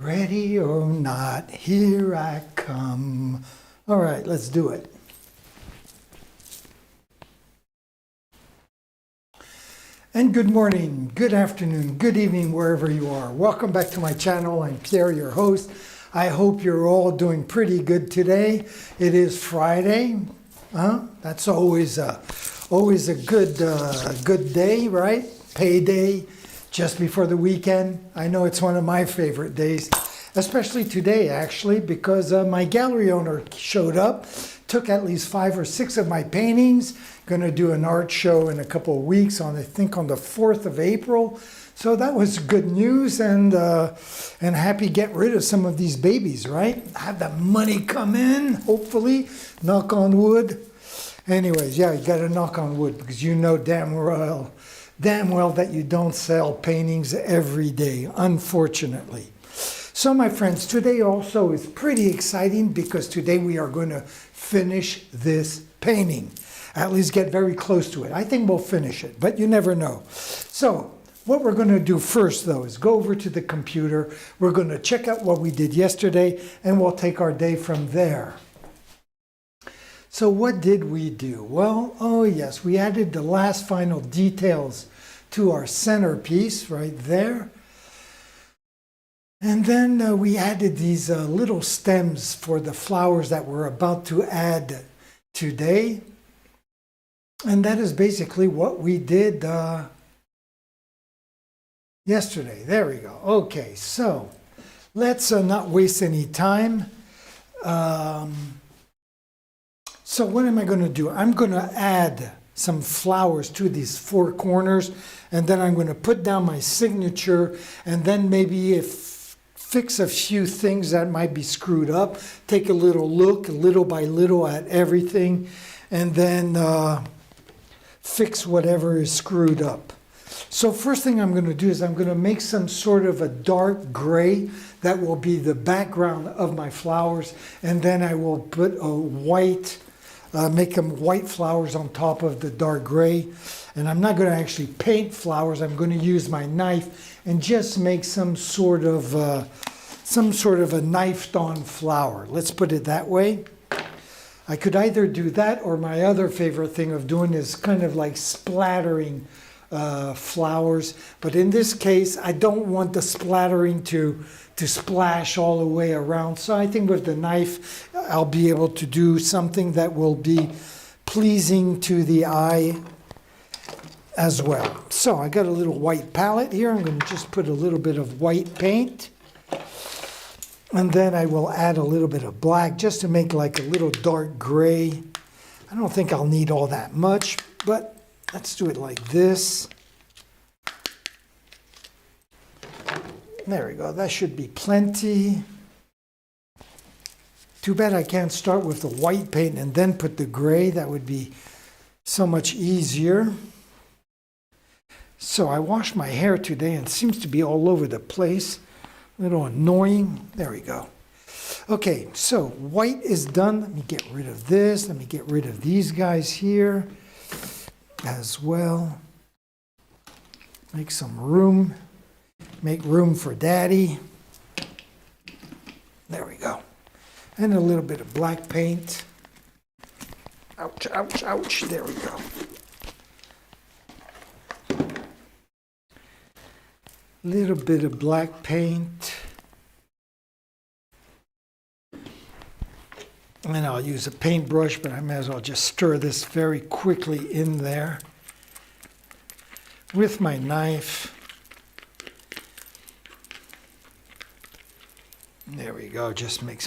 Ready or not, here I come. All right, let's do it. And good morning, good afternoon, good evening, wherever you are. Welcome back to my channel. I'm Pierre, your host. I hope you're all doing pretty good today. It is Friday. That's always a good day, right? Payday, just before the weekend. I know it's one of my favorite days, especially today, actually, because my gallery owner showed up, took at least 5 or 6 of my paintings. Going to do an art show in a couple of weeks on, I think, on the 4th of April. So that was good news, and happy to get rid of some of these babies, right? Have the money come in, hopefully. Knock on wood. Anyways, yeah, you got to knock on wood because you know damn well that you don't sell paintings every day, unfortunately. So my friends, today also is pretty exciting because today we are going to finish this painting. At least get very close to it. I think we'll finish it, but you never know. So what we're going to do first, though, is go over to the computer. We're going to check out what we did yesterday, and we'll take our day from there. So what did we do? Well, oh yes, we added the last final details to our centerpiece right there. And then we added these little stems for the flowers that we're about to add today. And that is basically what we did yesterday. There we go. Okay, so let's not waste any time. So what am I going to do? I'm going to add some flowers to these 4 corners, and then I'm going to put down my signature, and then maybe fix a few things that might be screwed up, take a little look, little by little, at everything, and then fix whatever is screwed up. So first thing I'm going to do is I'm going to make some sort of a dark gray that will be the background of my flowers, and then I will put a white, make them white flowers on top of the dark gray. And I'm not going to actually paint flowers. I'm going to use my knife and just make some sort of a knifed-on flower. Let's put it that way. I could either do that, or my other favorite thing of doing is kind of like splattering flowers. But in this case, I don't want the splattering to splash all the way around. So I think with the knife, I'll be able to do something that will be pleasing to the eye as well. So I got a little white palette here. I'm going to just put a little bit of white paint. And then I will add a little bit of black just to make like a little dark gray. I don't think I'll need all that much, but let's do it like this. There we go. That should be plenty. Too bad I can't start with the white paint and then put the gray. That would be so much easier. So I washed my hair today and it seems to be all over the place. A little annoying. There we go. Okay, so white is done. Let me get rid of this. Let me get rid of these guys here as well. Make some room. Make room for Daddy. There we go. And a little bit of black paint. Ouch, ouch, ouch. There we go. Little bit of black paint. And I'll use a paintbrush, but I may as well just stir this very quickly in there with my knife. There we go. Just make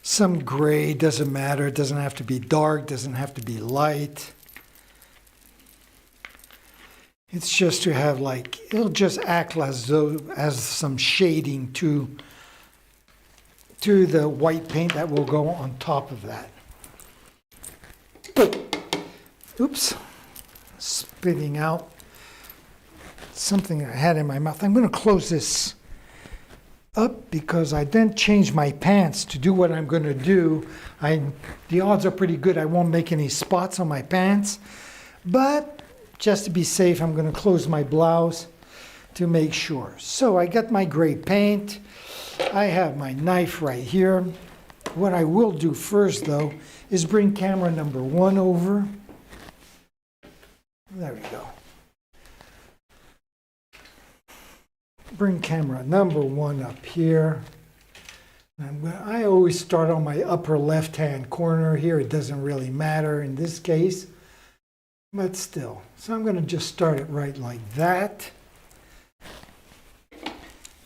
some gray. Doesn't matter. It doesn't have to be dark. Doesn't have to be light. It's just to have it'll just act as though as some shading to the white paint that will go on top of that. Oops. Spitting out something I had in my mouth. I'm going to close this up because I didn't change my pants to do what I'm going to do. The odds are pretty good I won't make any spots on my pants, but just to be safe, I'm going to close my blouse to make sure. So I got my gray paint. I have my knife right here. What I will do first, though, is bring camera number 1 over. There we go. Bring camera number 1 up here. I always start on my upper left-hand corner here. It doesn't really matter in this case, but still. So I'm going to just start it right like that.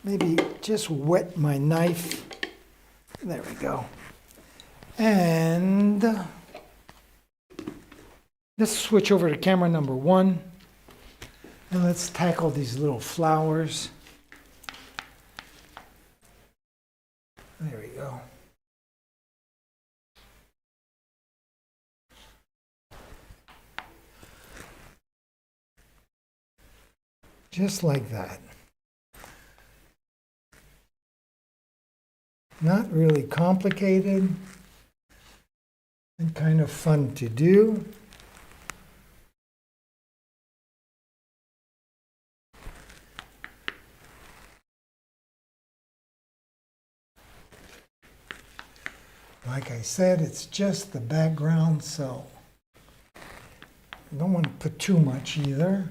Maybe just wet my knife. There we go. And let's switch over to camera number 1. And let's tackle these little flowers. There we go. Just like that. Not really complicated and kind of fun to do. Like I said, it's just the background, so I don't want to put too much either.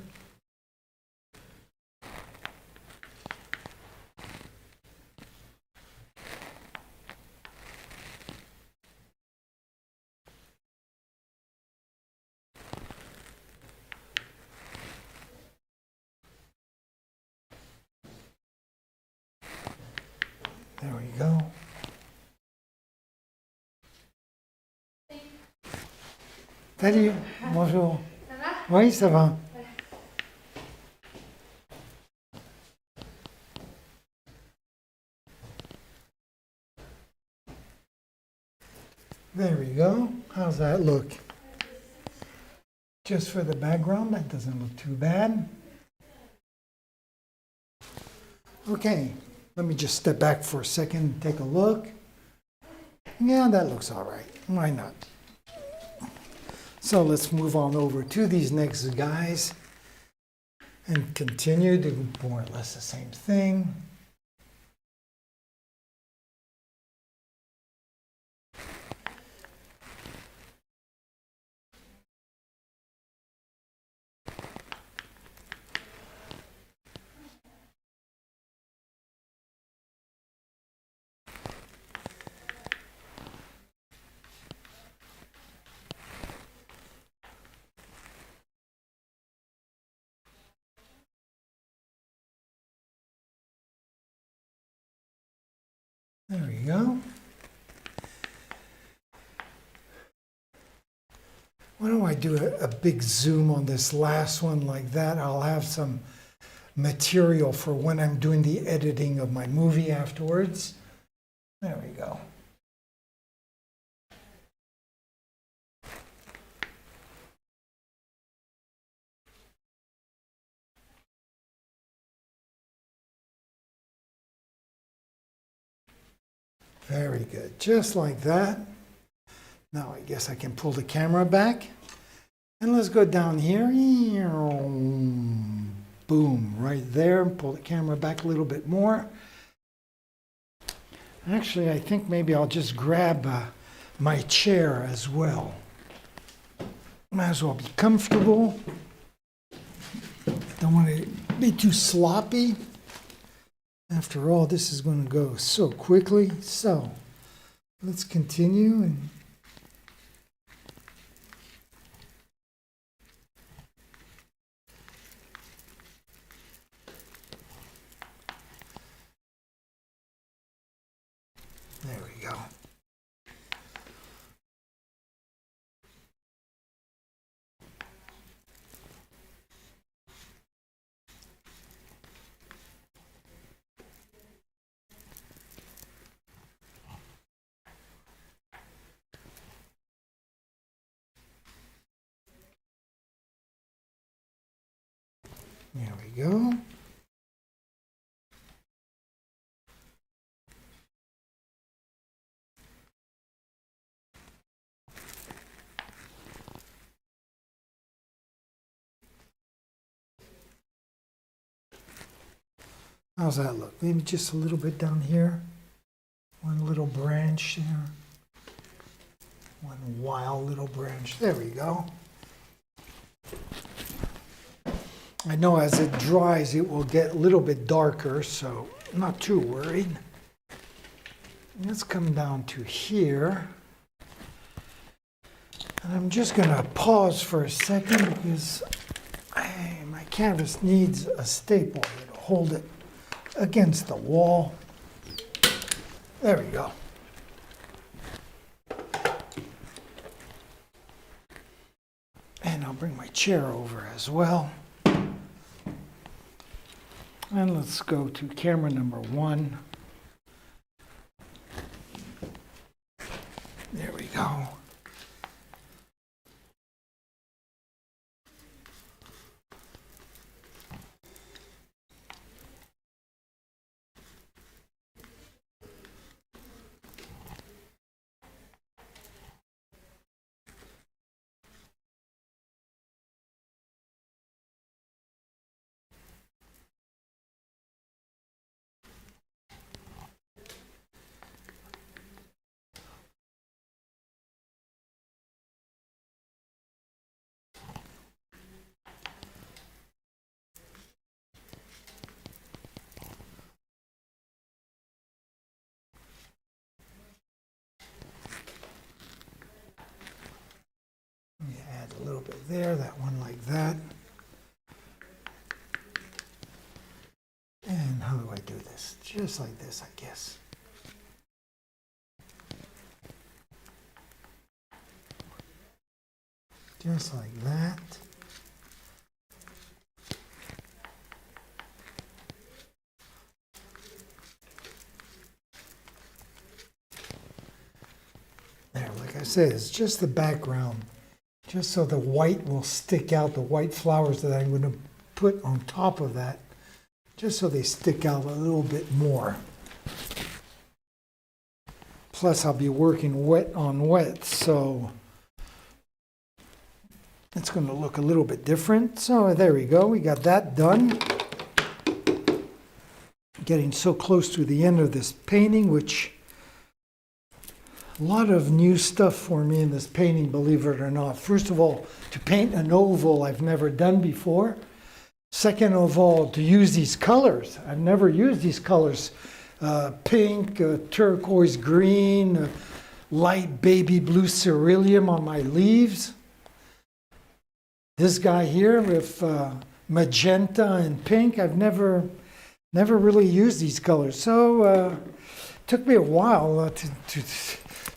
There we go. Salut, bonjour. Ça va? Oui, ça va. There we go. How's that look? Just for the background, that doesn't look too bad. Okay, let me just step back for a second and take a look. Yeah, that looks all right. Why not? So let's move on over to these next guys and continue to do more or less the same thing. There we go. Why don't I do a big zoom on this last one like that? I'll have some material for when I'm doing the editing of my movie afterwards. There we go. Very good, just like that. Now I guess I can pull the camera back. And let's go down here. Boom, right there. Pull the camera back a little bit more. Actually, I think maybe I'll just grab my chair as well. Might as well be comfortable. Don't want to be too sloppy. After all, this is going to go so quickly. So let's continue. And there we go. There we go. How's that look? Maybe just a little bit down here. One little branch there. One wild little branch. There we go. I know as it dries, it will get a little bit darker, so I'm not too worried. Let's come down to here. And I'm just going to pause for a second because my canvas needs a staple to hold it against the wall. There we go. And I'll bring my chair over as well. And let's go to camera number 1. There we go. Add a little bit there, that one like that. And how do I do this? Just like this, I guess. Just like that. There, like I said, it's just the background. Just so the white will stick out, the white flowers that I'm going to put on top of that, just so they stick out a little bit more. Plus, I'll be working wet on wet, so it's going to look a little bit different. So there we go, we got that done. Getting so close to the end of this painting, which a lot of new stuff for me in this painting, believe it or not. First of all, to paint an oval I've never done before. Second of all, to use these colors. I've never used these colors. Pink, turquoise green, light baby blue ceruleum on my leaves. This guy here with magenta and pink, I've never really used these colors. So it took me a while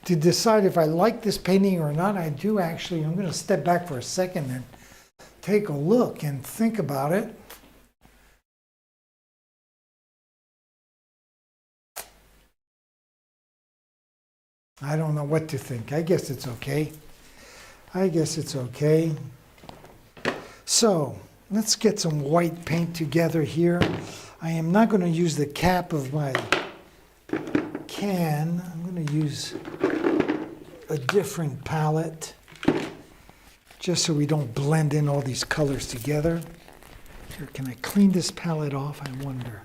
to decide if I like this painting or not. I do actually. I'm going to step back for a second and take a look and think about it. I don't know what to think. I guess it's okay. I guess it's okay. So let's get some white paint together here. I am not going to use the cap of my can. I'm going to use a different palette just so we don't blend in all these colors together. Here, can I clean this palette off? I wonder.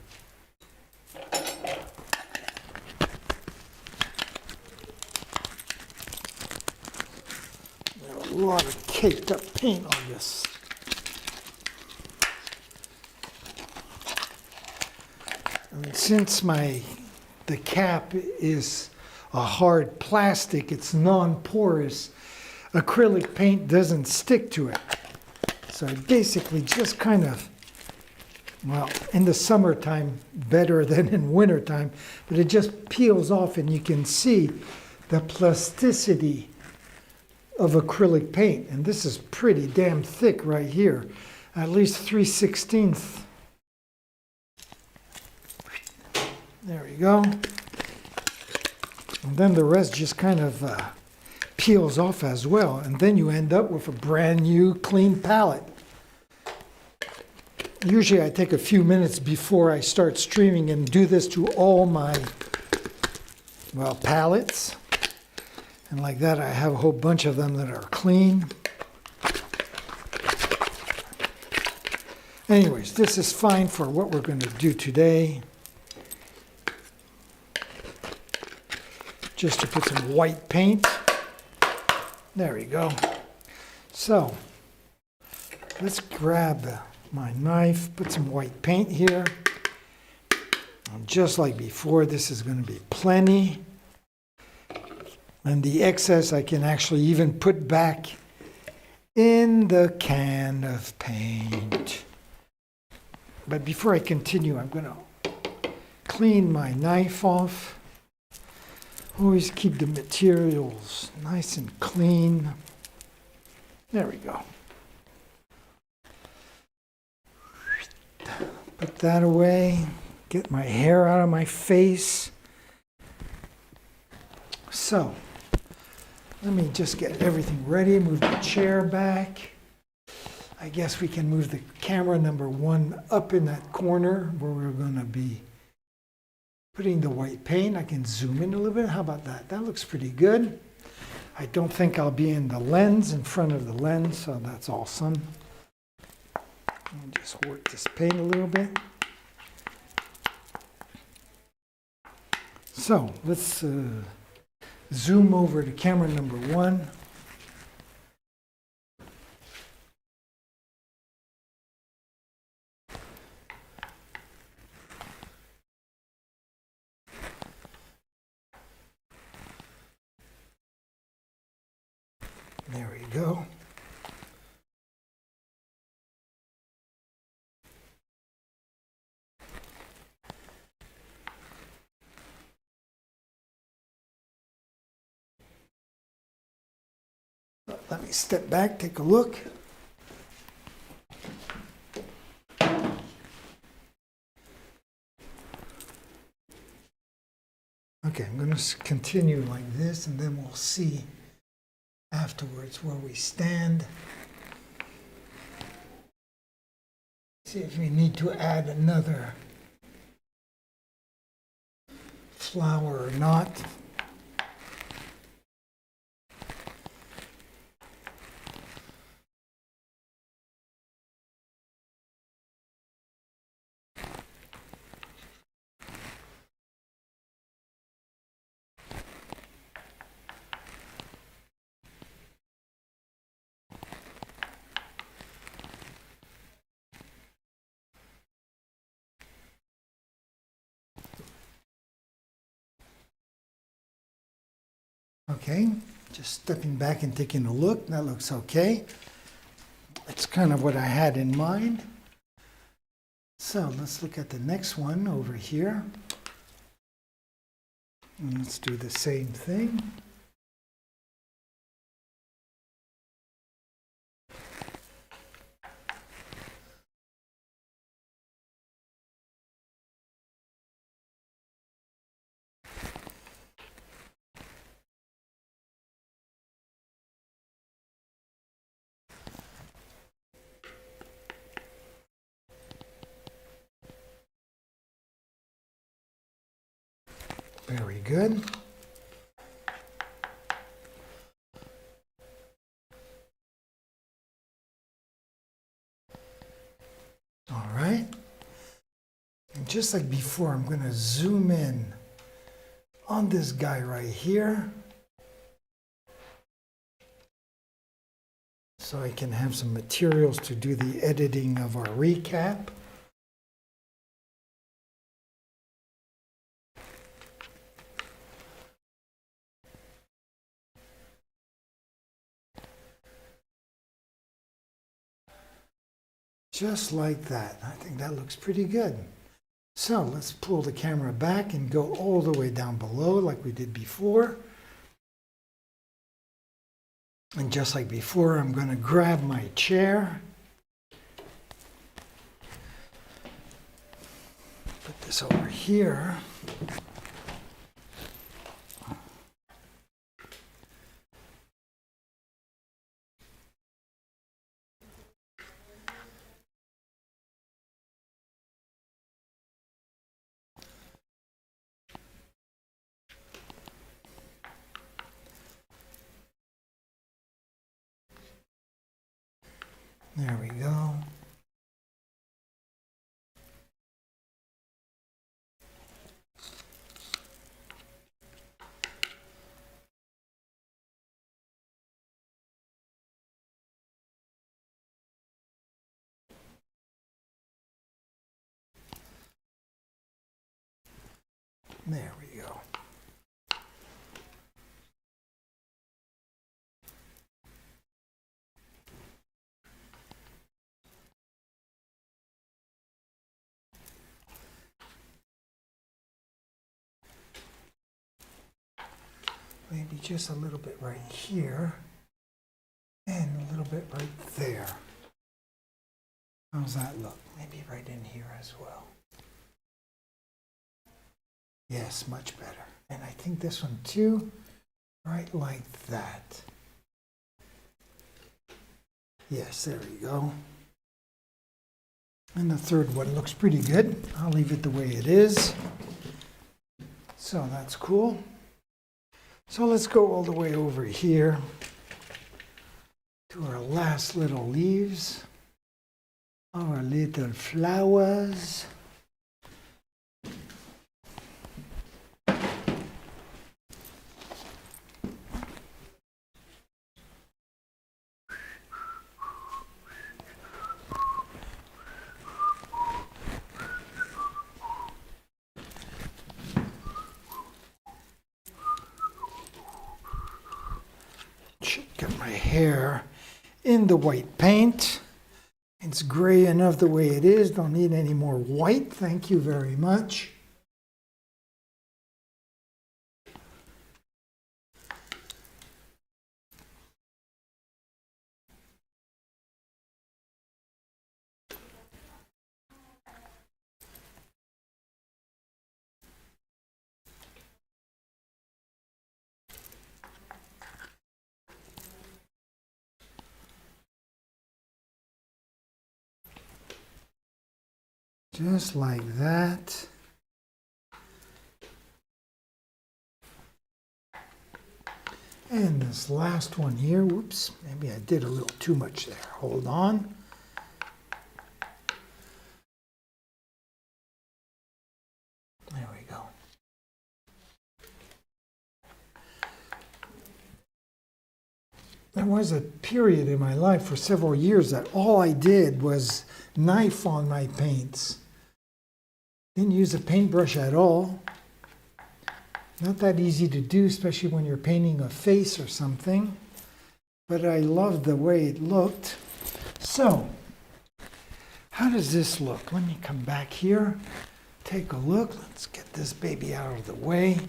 There's a lot of caked up paint on this. And since the cap is a hard plastic, it's non-porous, acrylic paint doesn't stick to it. So I basically just kind of, well, in the summertime better than in wintertime, but it just peels off and you can see the plasticity of acrylic paint. And this is pretty damn thick right here, at least 3/16. There we go. And then the rest just kind of peels off as well. And then you end up with a brand new clean palette. Usually I take a few minutes before I start streaming and do this to all my, well, palettes. And like that I have a whole bunch of them that are clean. Anyways, this is fine for what we're going to do today. Just to put some white paint. There we go. So, let's grab my knife, put some white paint here. And just like before, this is going to be plenty. And the excess I can actually even put back in the can of paint. But before I continue, I'm going to clean my knife off. Always keep the materials nice and clean. There we go. Put that away. Get my hair out of my face. So, let me just get everything ready. Move the chair back. I guess we can move the camera number 1 up in that corner where we're going to be putting the white paint. I can zoom in a little bit. How about that? That looks pretty good. I don't think I'll be in the lens, in front of the lens, so that's awesome. I'll just work this paint a little bit. So let's zoom over to camera number 1. There we go. Let me step back, take a look. Okay, I'm going to continue like this, and then we'll see afterwards where we stand. See if we need to add another flower or not. Okay, just stepping back and taking a look. That looks okay. It's kind of what I had in mind. So let's look at the next one over here. And let's do the same thing. Very good. All right. And just like before, I'm going to zoom in on this guy right here, so I can have some materials to do the editing of our recap. Just like that. I think that looks pretty good. So let's pull the camera back and go all the way down below like we did before. And just like before, I'm going to grab my chair. Put this over here. There we go. There we go. Maybe just a little bit right here and a little bit right there. How's that look? Maybe right in here as well. Yes, much better. And I think this one too, right like that. Yes, there we go. And the third one looks pretty good. I'll leave it the way it is. So that's cool. So let's go all the way over here to our last little leaves, our little flowers. Get my hair in the white paint. It's gray enough the way it is. Don't need any more white. Thank you very much. Just like that. And this last one here, whoops, maybe I did a little too much there. Hold on. There we go. There was a period in my life for several years that all I did was knife on my paints. Didn't use a paintbrush at all. Not that easy to do, especially when you're painting a face or something. But I loved the way it looked. So, how does this look? Let me come back here, take a look. Let's get this baby out of the way.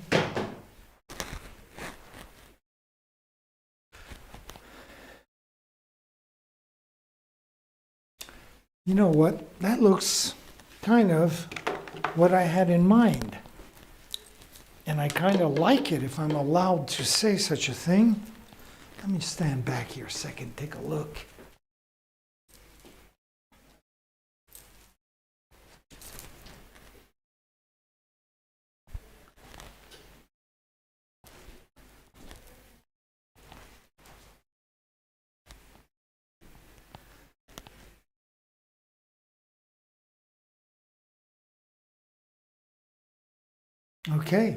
You know what? That looks kind of what I had in mind. And I kind of like it, if I'm allowed to say such a thing. Let me stand back here a second, take a look. Okay,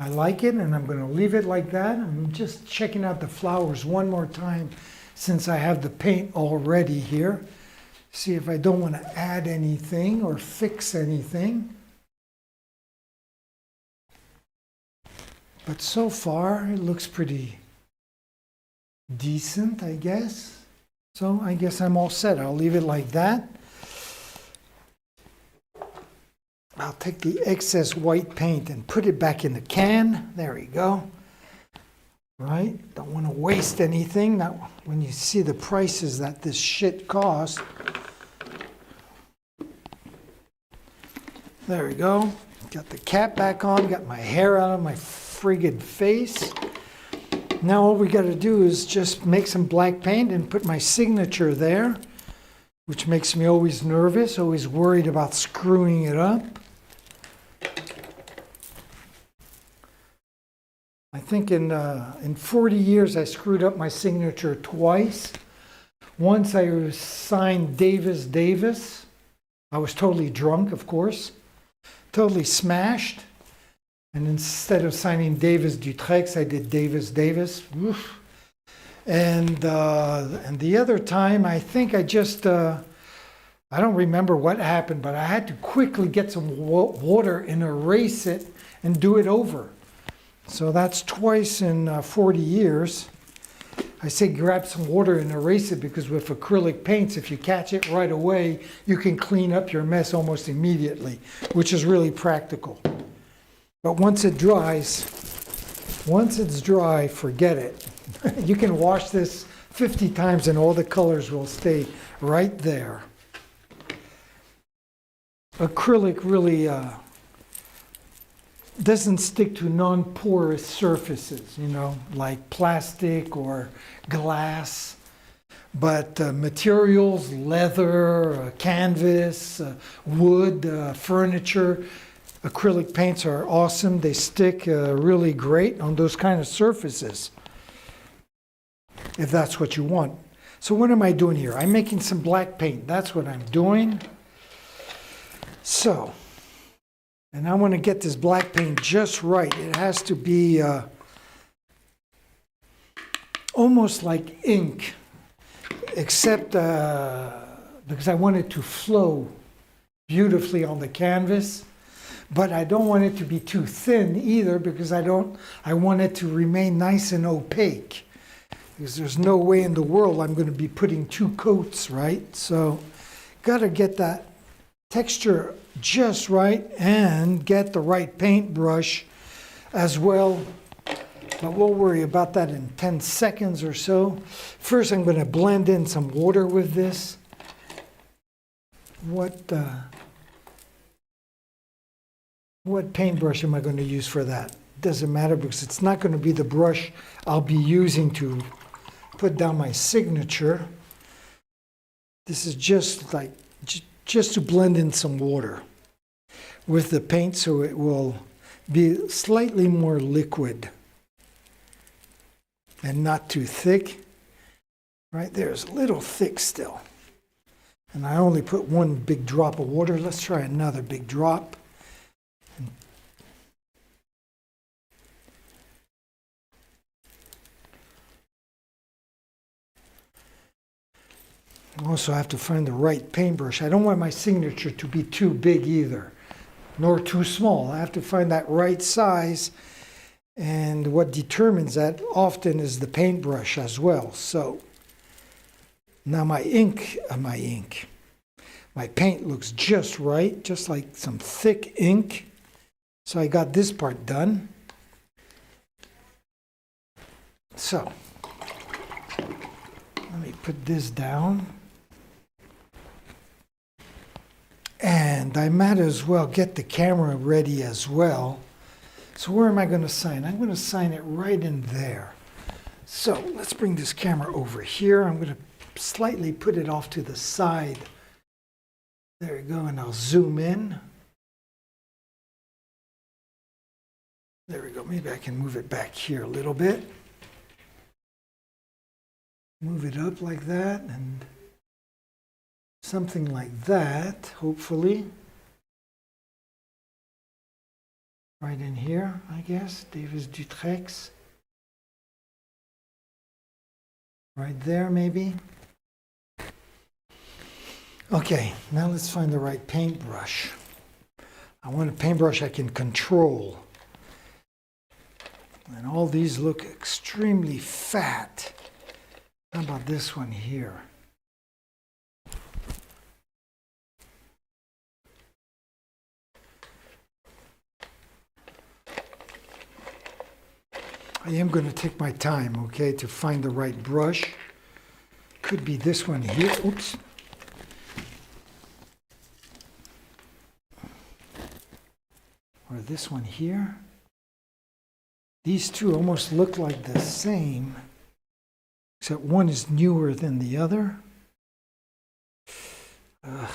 I like it, and I'm going to leave it like that. I'm just checking out the flowers one more time since I have the paint already here. See if I don't want to add anything or fix anything. But so far, it looks pretty decent, I guess. So I guess I'm all set. I'll leave it like that. I'll take the excess white paint and put it back in the can. There we go. Right? Don't want to waste anything. Now, when you see the prices that this shit costs. There we go. Got the cap back on. Got my hair out of my friggin' face. Now all we got to do is just make some black paint and put my signature there, which makes me always nervous, always worried about screwing it up. I think in 40 years I screwed up my signature twice. Once I signed Davis Davis. I was totally drunk, of course, totally smashed. And instead of signing Davis Dutrex, I did Davis Davis. Oof. And the other time, I think I just, I don't remember what happened, but I had to quickly get some water and erase it and do it over. So that's twice in 40 years. I say grab some water and erase it because with acrylic paints, if you catch it right away, you can clean up your mess almost immediately, which is really practical. But once it's dry, forget it. You can wash this 50 times and all the colors will stay right there. Acrylic really doesn't stick to non-porous surfaces, you know, like plastic or glass. But materials, leather, canvas, wood, furniture, acrylic paints are awesome. They stick really great on those kind of surfaces, if that's what you want. So what am I doing here? I'm making some black paint. That's what I'm doing. So, and I want to get this black paint just right. It has to be almost like ink, except because I want it to flow beautifully on the canvas. But I don't want it to be too thin either because I want it to remain nice and opaque. Because there's no way in the world I'm going to be putting 2 coats, right? So, got to get that texture just right and get the right paintbrush as well. But we'll worry about that in 10 seconds or so. First, I'm going to blend in some water with this. What paintbrush am I going to use for that? Doesn't matter because it's not going to be the brush I'll be using to put down my signature. This is just like just to blend in some water with the paint so it will be slightly more liquid and not too thick. Right there is a little thick still. And I only put 1 big drop of water. Let's try another big drop. Also, I have to find the right paintbrush. I don't want my signature to be too big either, nor too small. I have to find that right size, and what determines that often is the paintbrush as well. So now my paint looks just right, just like some thick ink. So I got this part done. So let me put this down. And I might as well get the camera ready as well. So where am I going to sign? I'm going to sign it right in there. So let's bring this camera over here. I'm going to slightly put it off to the side. There we go, and I'll zoom in. There we go. Maybe I can move it back here a little bit. Move it up like that, and something like that, hopefully. Right in here, I guess, Davis Dutrex. Right there, maybe. Okay, now let's find the right paintbrush. I want a paintbrush I can control. And all these look extremely fat. How about this one here? I am going to take my time, okay, to find the right brush. Could be this one here. Oops. Or this one here. These two almost look like the same, except one is newer than the other. I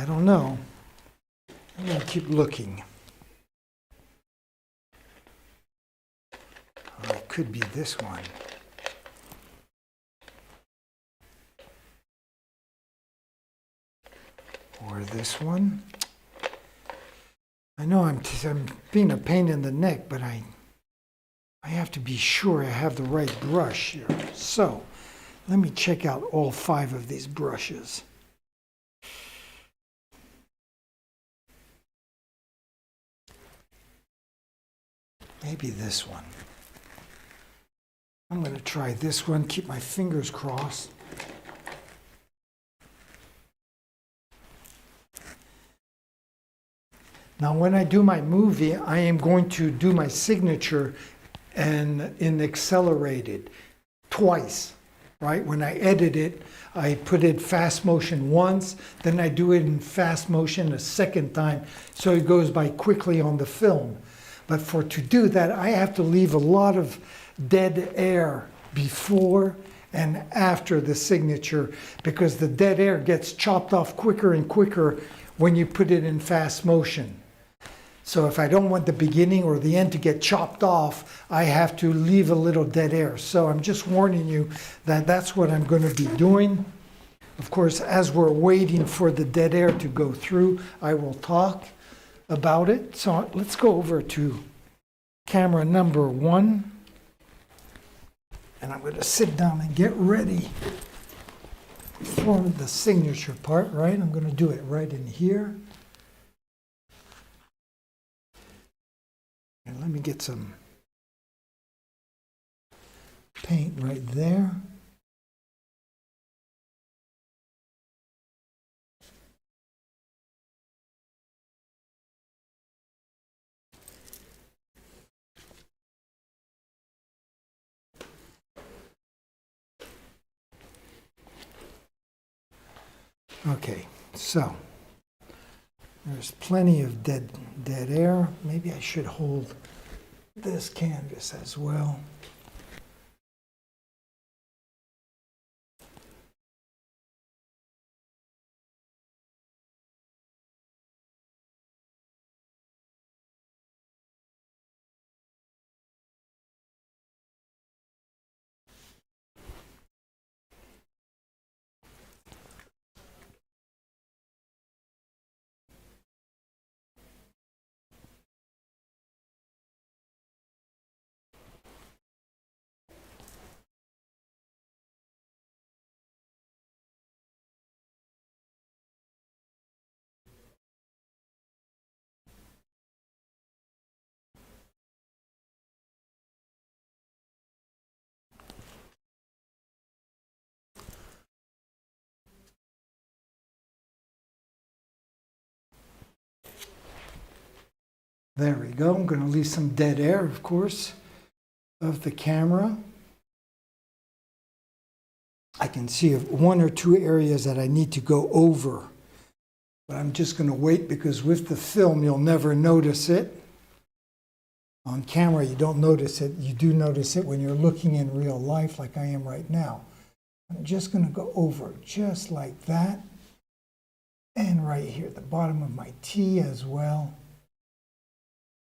don't know. I'm going to keep looking. Oh, it could be this one. Or this one. I know I'm being a pain in the neck, but I have to be sure I have the right brush here. So, let me check out all 5 of these brushes. Maybe this one. I'm going to try this one, keep my fingers crossed. Now when I do my movie, I am going to do my signature and in accelerated twice, right? When I edit it, I put it fast motion once, then I do it in fast motion a second time, so it goes by quickly on the film. But to do that, I have to leave a lot of dead air before and after the signature, because the dead air gets chopped off quicker and quicker when you put it in fast motion. So if I don't want the beginning or the end to get chopped off, I have to leave a little dead air. So I'm just warning you that that's what I'm going to be doing. Of course, as we're waiting for the dead air to go through, I will talk about it. So let's go over to camera number 1. And I'm going to sit down and get ready for the signature part, right? I'm going to do it right in here. And let me get some paint right there. Okay, so there's plenty of dead air. Maybe I should hold this canvas as well. There we go. I'm going to leave some dead air, of course, of the camera. I can see one or two areas that I need to go over, but I'm just going to wait because with the film, you'll never notice it. On camera, you don't notice it. You do notice it when you're looking in real life like I am right now. I'm just going to go over just like that. And right here at the bottom of my T as well.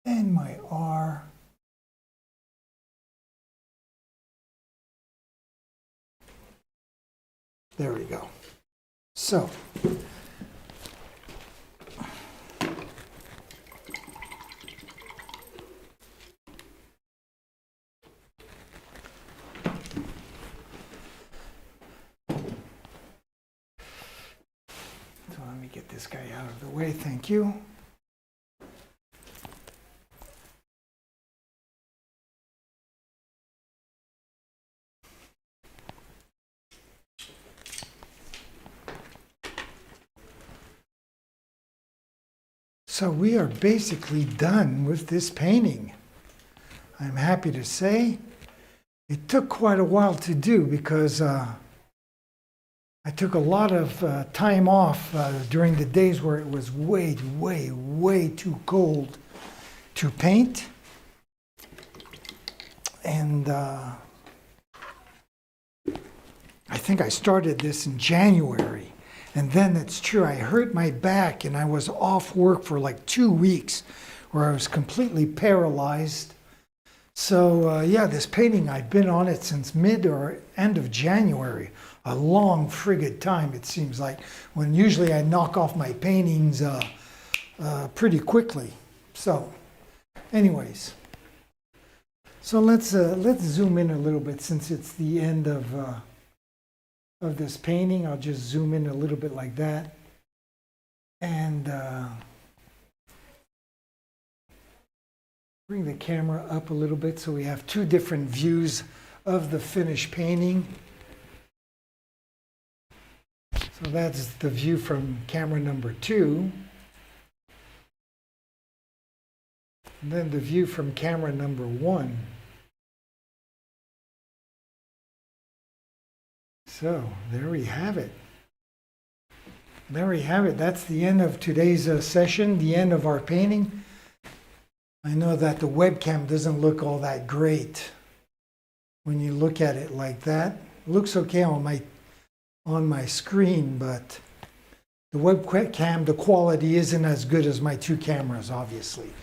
And my R. There we go. So, let me get this guy out of the way, thank you. So we are basically done with this painting. I'm happy to say it took quite a while to do because I took a lot of time off during the days where it was way too cold to paint. And I think I started this in January. And then it's true, I hurt my back and I was off work for like 2 weeks where I was completely paralyzed. So yeah, this painting, I've been on it since mid or end of January. A long friggin' time, it seems like, when usually I knock off my paintings pretty quickly. So anyways, so let's zoom in a little bit since it's the end of this painting. I'll just zoom in a little bit like that. And Bring the camera up a little bit so we have two different views of the finished painting. So that's the view from camera number 2. And then the view from camera number 1. So there we have it. There we have it. That's the end of today's session, the end of our painting. I know that the webcam doesn't look all that great when you look at it like that. It looks okay on my screen, but the webcam, the quality isn't as good as my 2 cameras, obviously.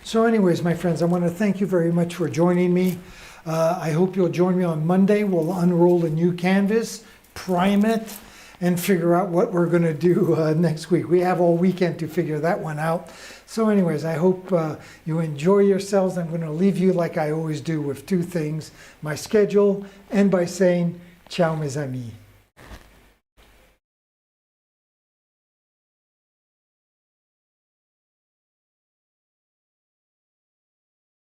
So anyways, my friends, I want to thank you very much for joining me. I hope you'll join me on Monday. We'll unroll a new canvas, prime it, and figure out what we're going to do next week. We have all weekend to figure that one out. So anyways, I hope you enjoy yourselves. I'm going to leave you like I always do with 2 things, my schedule and by saying, ciao mes amis.